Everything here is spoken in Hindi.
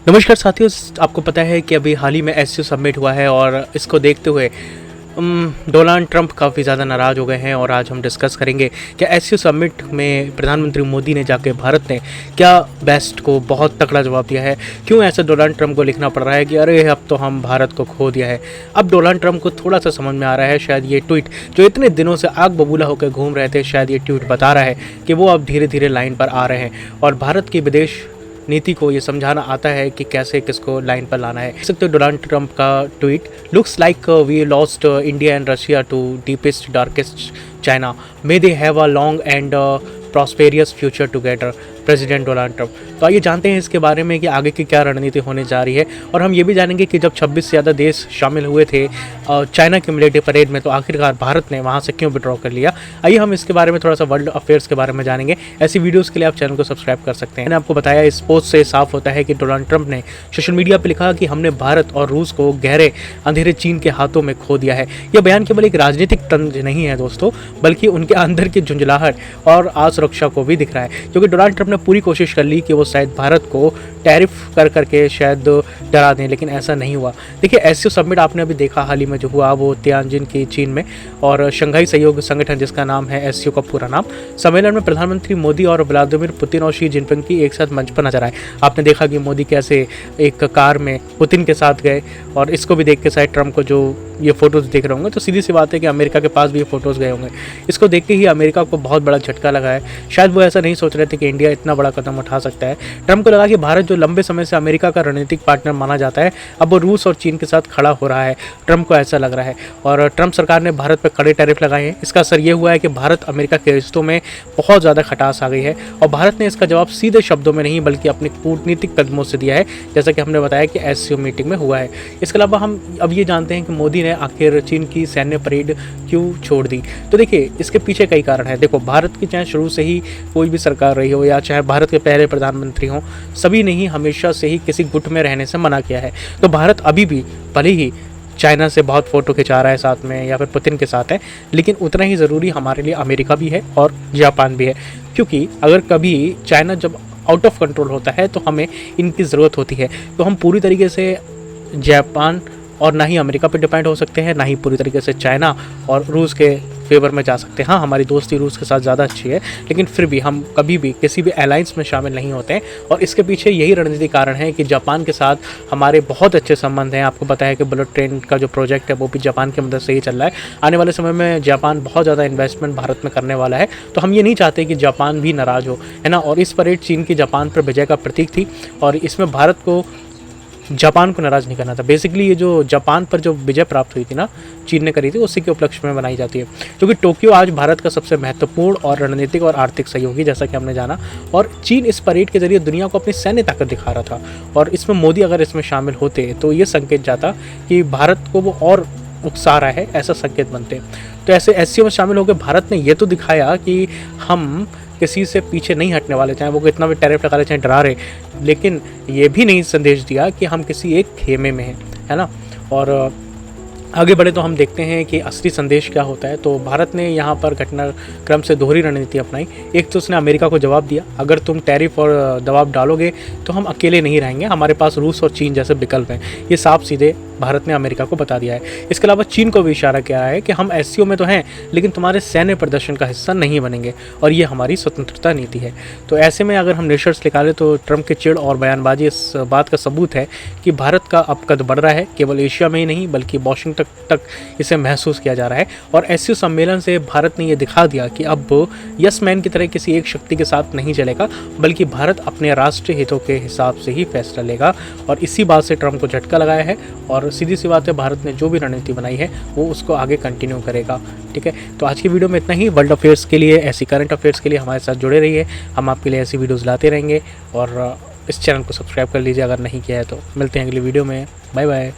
नमस्कार साथियों, आपको पता है कि अभी हाल ही में एससीओ सबमिट हुआ है और इसको देखते हुए डोनाल्ड ट्रंप काफ़ी ज़्यादा नाराज़ हो गए हैं। और आज हम डिस्कस करेंगे कि एससीओ सबमिट में प्रधानमंत्री मोदी ने जाके भारत ने क्या बेस्ट को बहुत तगड़ा जवाब दिया है। क्यों ऐसे डोनाल्ड ट्रंप को लिखना पड़ रहा है कि अरे अब तो हम भारत को खो दिया है। अब डोनाल्ड ट्रंप को थोड़ा सा समझ में आ रहा है, शायद ये ट्वीट जो इतने दिनों से आग बबूला होकर घूम रहे थे, शायद ये ट्वीट बता रहा है कि वो अब धीरे धीरे लाइन पर आ रहे हैं और भारत की विदेश नीति को ये समझाना आता है कि कैसे किसको लाइन पर लाना है। देख सकते हो डोनाल्ड ट्रंप का tweet, looks like we lost India and Russia to deepest darkest China, may they have a long and prosperous future together, President Donald Trump. तो आइए जानते हैं इसके बारे में कि आगे की क्या रणनीति होने जा रही है। और हम ये भी जानेंगे कि जब 26 से ज़्यादा देश शामिल हुए थे चाइना के मिलिट्री परेड में, तो आखिरकार भारत ने वहाँ से क्यों विड्रॉ कर लिया। आइए हम इसके बारे में थोड़ा सा वर्ल्ड अफेयर्स के बारे में जानेंगे। ऐसी वीडियोज़ के लिए आप चैनल को सब्सक्राइब कर सकते हैं। मैंने आपको बताया, इस पोस्ट से साफ होता है कि डोनाल्ड ट्रंप ने सोशल मीडिया पर लिखा कि हमने भारत और रूस को गहरे अंधेरे चीन के हाथों में खो दिया है। यह बयान केवल एक राजनीतिक तंज नहीं है दोस्तों, बल्कि उनके अंदर की झुंझलाहट और असुरक्षा को भी दिख रहा है। क्योंकि डोनाल्ड ट्रंप ने पूरी कोशिश कर ली कि वो शायद भारत को टैरिफ कर करके शायद डरा दें, लेकिन ऐसा नहीं हुआ। देखिए, एससीओ सबमिट आपने अभी देखा हाल ही में जो हुआ, वो तियानजिन की चीन में, और शंघाई सहयोग संगठन जिसका नाम है एससीओ का पूरा नाम, सम्मेलन में प्रधानमंत्री मोदी और व्लादिमीर पुतिन और शी जिनपिंग की एक साथ मंच पर नजर आए। आपने देखा कि मोदी कैसे एक कार में पुतिन के साथ गए, और इसको भी देख के शायद ट्रंप को जो ये फोटोज़ देख रहे होंगे, तो सीधी सी बात है कि अमेरिका के पास भी ये फोटोज़ गए होंगे। इसको देख के ही अमेरिका को बहुत बड़ा झटका लगा है। शायद वो ऐसा नहीं सोच रहे थे कि इंडिया इतना बड़ा कदम उठा सकता है। ट्रंप को लगा कि भारत जो लंबे समय से अमेरिका का रणनीतिक पार्टनर माना जाता है, अब वो रूस और चीन के साथ खड़ा हो रहा है। ट्रंप को ऐसा लग रहा है, और ट्रंप सरकार ने भारत पर कड़े टैरिफ लगाए हैं। इसका असर ये हुआ है कि भारत अमेरिका के रिश्तों में बहुत ज़्यादा खटास आ गई है, और भारत ने इसका जवाब सीधे शब्दों में नहीं बल्कि अपने कूटनीतिक कदमों से दिया है, जैसा कि हमने बताया कि एससीओ मीटिंग में हुआ है। इसके अलावा हम अब ये जानते हैं कि मोदी ने आखिर चीन की सैन्य परेड क्यों छोड़ दी। तो देखिए, इसके पीछे कई कारण है। देखो, भारत की चाहे शुरू से ही कोई भी सरकार रही हो या चाहे भारत के पहले प्रधानमंत्री हों, सभी ने ही हमेशा से ही किसी गुट में रहने से मना किया है। तो भारत अभी भी भले ही चाइना से बहुत फ़ोटो खिंचा रहा है साथ में या फिर पुतिन के साथ है, लेकिन उतना ही ज़रूरी हमारे लिए अमेरिका भी है और जापान भी है। क्योंकि अगर कभी चाइना जब आउट ऑफ कंट्रोल होता है तो हमें इनकी ज़रूरत होती है। तो हम पूरी तरीके से जापान और ना ही अमेरिका पे डिपेंड हो सकते हैं, ना ही पूरी तरीके से चाइना और रूस के फेवर में जा सकते हैं। हाँ, हमारी दोस्ती रूस के साथ ज़्यादा अच्छी है, लेकिन फिर भी हम कभी भी किसी भी अलायंस में शामिल नहीं होते हैं। और इसके पीछे यही रणनीति कारण है कि जापान के साथ हमारे बहुत अच्छे संबंध हैं। आपको पता है कि बुलेट ट्रेन का जो प्रोजेक्ट है वो भी जापान की मदद से ही चल रहा है। आने वाले समय में जापान बहुत ज़्यादा इन्वेस्टमेंट भारत में करने वाला है, तो हम ये नहीं चाहते कि जापान भी नाराज़ हो, है ना। और इस परेड चीन की जापान पर विजय का प्रतीक थी, और इसमें भारत को जापान को नाराज़ नहीं करना था। बेसिकली ये जो जापान पर जो विजय प्राप्त हुई थी ना, चीन ने करी थी, उसी के उपलक्ष्य में बनाई जाती है। क्योंकि टोक्यो आज भारत का सबसे महत्वपूर्ण और रणनीतिक और आर्थिक सहयोगी, जैसा कि हमने जाना, और चीन इस परेड के जरिए दुनिया को अपनी सैन्य ताकत दिखा रहा था। और इसमें मोदी अगर इसमें शामिल होते तो ये संकेत जाता कि भारत को वो और उकसा रहा है, ऐसा संकेत बनते। तो ऐसे एससीओ में शामिल होकर भारत ने ये तो दिखाया कि हम किसी से पीछे नहीं हटने वाले, चाहे वो कितना भी टैरिफ लगा रहे, चाहे डरा रहे, लेकिन ये भी नहीं संदेश दिया कि हम किसी एक खेमे में हैं, है ना। और आगे बढ़े तो हम देखते हैं कि असली संदेश क्या होता है। तो भारत ने यहाँ पर घटनाक्रम से दोहरी रणनीति अपनाई। एक तो उसने अमेरिका को जवाब दिया, अगर तुम टैरिफ और दबाव डालोगे तो हम अकेले नहीं रहेंगे, हमारे पास रूस और चीन जैसे विकल्प हैं। ये साफ सीधे भारत ने अमेरिका को बता दिया है। इसके अलावा चीन को भी इशारा किया है कि हम एससीओ में तो हैं, लेकिन तुम्हारे सैन्य प्रदर्शन का हिस्सा नहीं बनेंगे, और ये हमारी स्वतंत्रता नीति है। तो ऐसे में अगर हम निष्कर्ष निकालें तो ट्रंप के चिड़ और बयानबाजी इस बात का सबूत है कि भारत का अब कद बढ़ रहा है, केवल एशिया में ही नहीं बल्कि वाशिंगटन तक इसे महसूस किया जा रहा है। और एससीओ सम्मेलन से भारत ने ये दिखा दिया कि अब यस मैन की तरह किसी एक शक्ति के साथ नहीं चलेगा, बल्कि भारत अपने राष्ट्रीय हितों के हिसाब से ही फैसला लेगा। और इसी बात से ट्रंप को झटका लगाया है, और सीधी सी बात है, भारत ने जो भी रणनीति बनाई है वो उसको आगे कंटिन्यू करेगा। ठीक है, तो आज की वीडियो में इतना ही। वर्ल्ड अफेयर्स के लिए, ऐसी करंट अफेयर्स के लिए हमारे साथ जुड़े रहिए। हम आपके लिए ऐसी वीडियोज़ लाते रहेंगे, और इस चैनल को सब्सक्राइब कर लीजिए अगर नहीं किया है तो। मिलते हैं अगली वीडियो में, बाय बाय।